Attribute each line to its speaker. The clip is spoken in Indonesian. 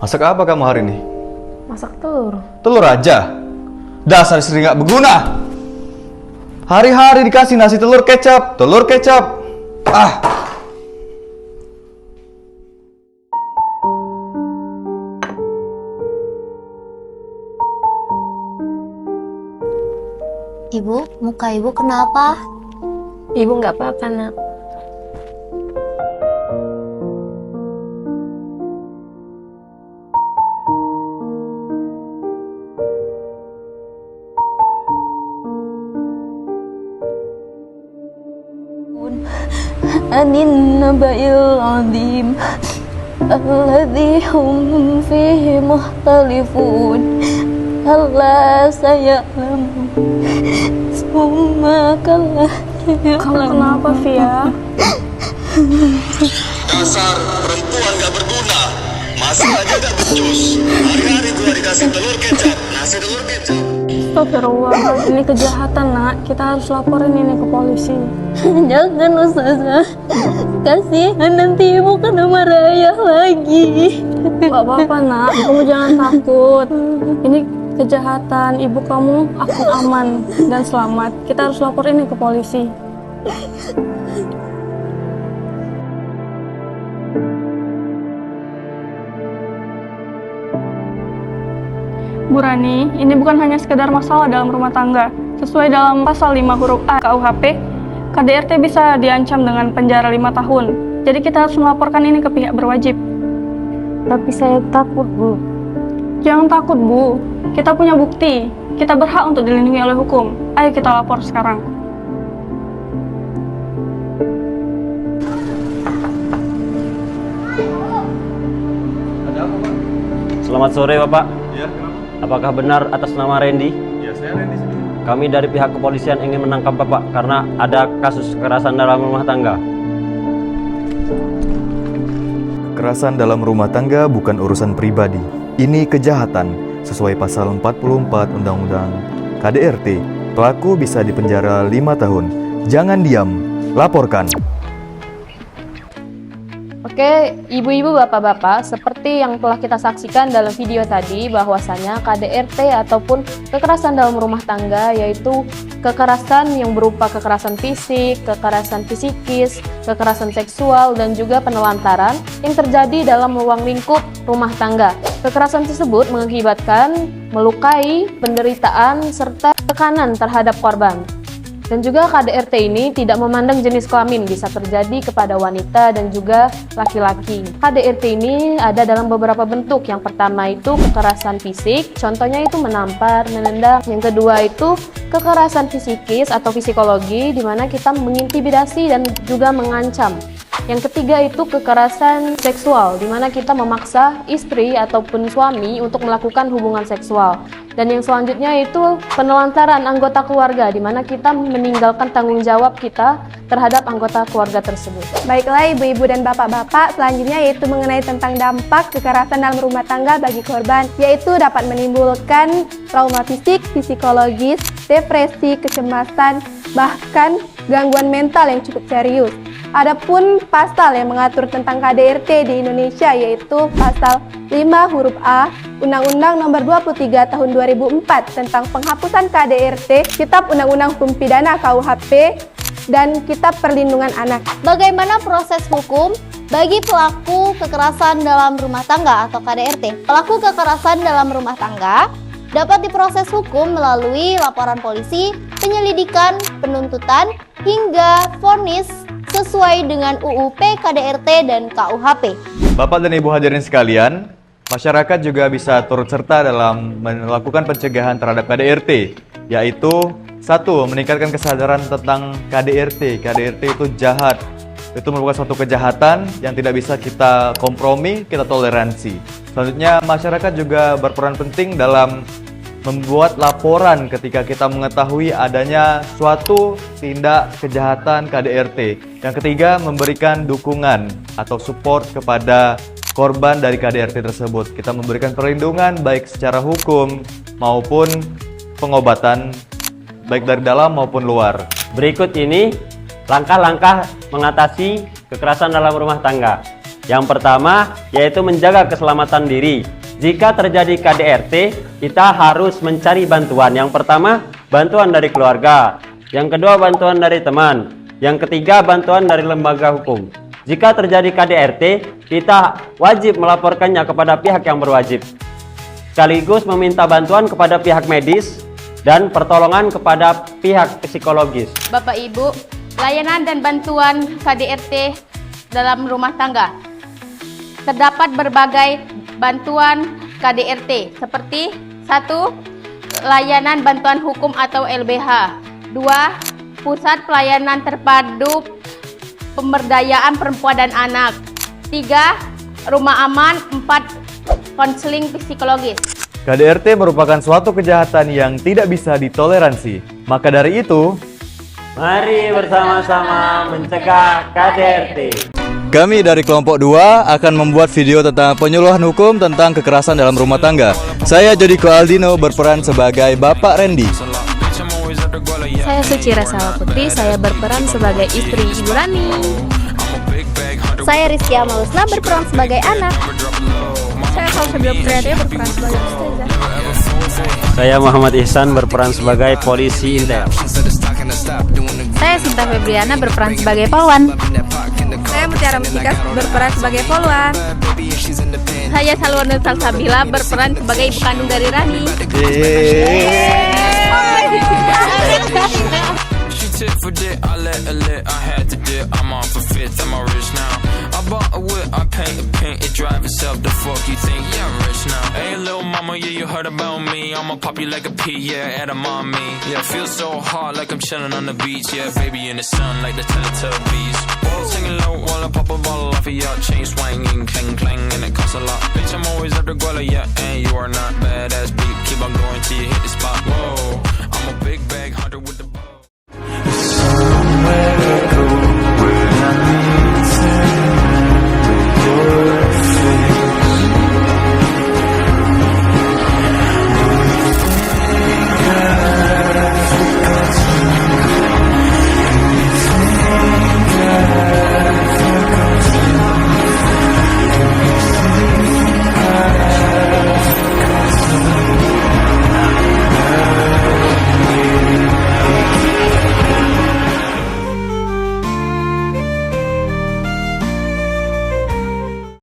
Speaker 1: Masak apa kamu hari ini?
Speaker 2: Masak telur.
Speaker 1: Telur aja? Dasar istri nggak berguna. Hari-hari dikasih nasi telur kecap, telur kecap.
Speaker 3: Ibu, muka ibu kenapa?
Speaker 2: Ibu nggak apa-apa, Nak.
Speaker 3: Anin nabail azim alladhi hum fihi mukhtalifun alla saya'lamu summa kalla
Speaker 2: Kamu kenapa, Via?
Speaker 4: Dasar perempuan gak berguna, masih aja gak becus. Hari-hari gua dikasih telur kecap, nasi telur kecap.
Speaker 2: Astagfirullah, ini kejahatan, Nak. Kita harus laporin ini ke polisi.
Speaker 3: Jangan Ustazah, kasihan nanti ibu kena marah ayah lagi.
Speaker 2: Gak apa-apa, Nak. Kamu jangan takut. Ini kejahatan. Ibu kamu akan aman dan selamat. Kita harus laporin ini ke polisi. Bu Rani, ini bukan hanya sekedar masalah dalam rumah tangga. Sesuai dalam pasal 5 huruf A KUHP, KDRT bisa diancam dengan penjara 5 tahun. Jadi kita harus melaporkan ini ke pihak berwajib.
Speaker 3: Tapi saya takut, Bu.
Speaker 2: Jangan takut, Bu. Kita punya bukti. Kita berhak untuk dilindungi oleh hukum. Ayo kita lapor sekarang.
Speaker 1: Ada apa, Pak?
Speaker 5: Selamat sore, Bapak.
Speaker 1: Ya, kenapa?
Speaker 5: Apakah benar atas nama Randy?
Speaker 1: Ya, saya Randy sini.
Speaker 5: Kami dari pihak kepolisian ingin menangkap Bapak karena ada kasus kekerasan dalam rumah tangga.
Speaker 1: Kekerasan dalam rumah tangga bukan urusan pribadi. Ini kejahatan sesuai pasal 44 Undang-Undang KDRT. Pelaku bisa dipenjara 5 tahun. Jangan diam, laporkan.
Speaker 6: Oke, ibu-ibu, bapak-bapak, seperti yang telah kita saksikan dalam video tadi, bahwasanya KDRT ataupun kekerasan dalam rumah tangga yaitu kekerasan yang berupa kekerasan fisik, kekerasan psikis, kekerasan seksual, dan juga penelantaran yang terjadi dalam ruang lingkup rumah tangga. Kekerasan tersebut mengakibatkan melukai, penderitaan, serta tekanan terhadap korban. Dan juga KDRT ini tidak memandang jenis kelamin, bisa terjadi kepada wanita dan juga laki-laki. KDRT ini ada dalam beberapa bentuk. Yang pertama itu kekerasan fisik, contohnya itu menampar, menendang. Yang kedua itu kekerasan psikis atau psikologi, di mana kita mengintimidasi dan juga mengancam. Yang ketiga itu kekerasan seksual, di mana kita memaksa istri ataupun suami untuk melakukan hubungan seksual. Dan yang selanjutnya itu penelantaran anggota keluarga, di mana kita meninggalkan tanggung jawab kita terhadap anggota keluarga tersebut.
Speaker 7: Baiklah ibu-ibu dan bapak-bapak, selanjutnya yaitu mengenai tentang dampak kekerasan dalam rumah tangga bagi korban, yaitu dapat menimbulkan trauma fisik, psikologis, depresi, kecemasan, bahkan gangguan mental yang cukup serius. Adapun pasal yang mengatur tentang KDRT di Indonesia yaitu pasal 5 huruf A Undang-Undang Nomor 23 Tahun 2004 tentang penghapusan KDRT, Kitab Undang-Undang Hukum Pidana KUHP, dan Kitab Perlindungan Anak.
Speaker 3: Bagaimana proses hukum bagi pelaku kekerasan dalam rumah tangga atau KDRT? Pelaku kekerasan dalam rumah tangga dapat diproses hukum melalui laporan polisi, penyelidikan, penuntutan, hingga vonis sesuai dengan UU PKDRT dan KUHP.
Speaker 1: Bapak dan Ibu hadirin sekalian, masyarakat juga bisa turut serta dalam melakukan pencegahan terhadap KDRT, yaitu 1. Meningkatkan kesadaran tentang KDRT. KDRT itu jahat. Itu merupakan suatu kejahatan yang tidak bisa kita kompromi, kita toleransi. Selanjutnya, masyarakat juga berperan penting dalam membuat laporan ketika kita mengetahui adanya suatu tindak kejahatan KDRT. Yang ketiga, memberikan dukungan atau support kepada korban dari KDRT tersebut. Kita memberikan perlindungan baik secara hukum maupun pengobatan baik dari dalam maupun luar.
Speaker 5: Berikut ini langkah-langkah mengatasi kekerasan dalam rumah tangga. Yang pertama yaitu menjaga keselamatan diri. Jika terjadi KDRT, kita harus mencari bantuan. Yang pertama, bantuan dari keluarga. Yang kedua, bantuan dari teman. Yang ketiga, bantuan dari lembaga hukum. Jika terjadi KDRT, kita wajib melaporkannya kepada pihak yang berwajib. Sekaligus meminta bantuan kepada pihak medis dan pertolongan kepada pihak psikologis.
Speaker 8: Bapak Ibu, layanan dan bantuan KDRT dalam rumah tangga. Terdapat berbagai bantuan KDRT seperti 1. Layanan bantuan hukum atau LBH. 2. Pusat pelayanan terpadu pemberdayaan perempuan dan anak. 3. Rumah aman. 4. Konseling psikologis.
Speaker 1: KDRT merupakan suatu kejahatan yang tidak bisa ditoleransi. Maka dari itu,
Speaker 5: Mari bersama-sama mencegah KDRT.
Speaker 1: kami dari kelompok 2 akan membuat video tentang penyuluhan hukum tentang kekerasan dalam rumah tangga. Saya Jodiko Aldino berperan sebagai Bapak Randy.
Speaker 6: Saya Suci Rasawa Putri, saya berperan sebagai istri Ibu Rani.
Speaker 3: Saya Rizky Amalusna berperan sebagai anak.
Speaker 2: Saya Salsabila Priade berperan sebagai ustazah.
Speaker 5: Saya Muhammad Ihsan berperan sebagai polisi intel.
Speaker 6: Saya Sinta Febriana berperan sebagai polwan.
Speaker 7: Saya Mutiara Mustika berperan sebagai poluan.
Speaker 8: Saya Salwana Salsabila berperan sebagai ibu kandung dari Rani.
Speaker 9: She tit for dick, I let her lit, I had to dip, I'm off a fifth, I'm all rich now. I bought a whip, I paint a paint, it drive itself, the fuck you think, yeah I'm rich now. Hey little mama, yeah you heard about me, I'ma pop you like a pea, yeah, at a mommy. Yeah, feel so hot like I'm chilling on the beach, yeah, baby in the sun like the Teletubbies. Whoa, singing low while I pop a bottle off of your chain swinging, clang clang, and it costs a lot. Bitch, I'm always at the guala, yeah, and you are not badass beat, keep on going till you hit the spot. Whoa, I'm a big bag hunter with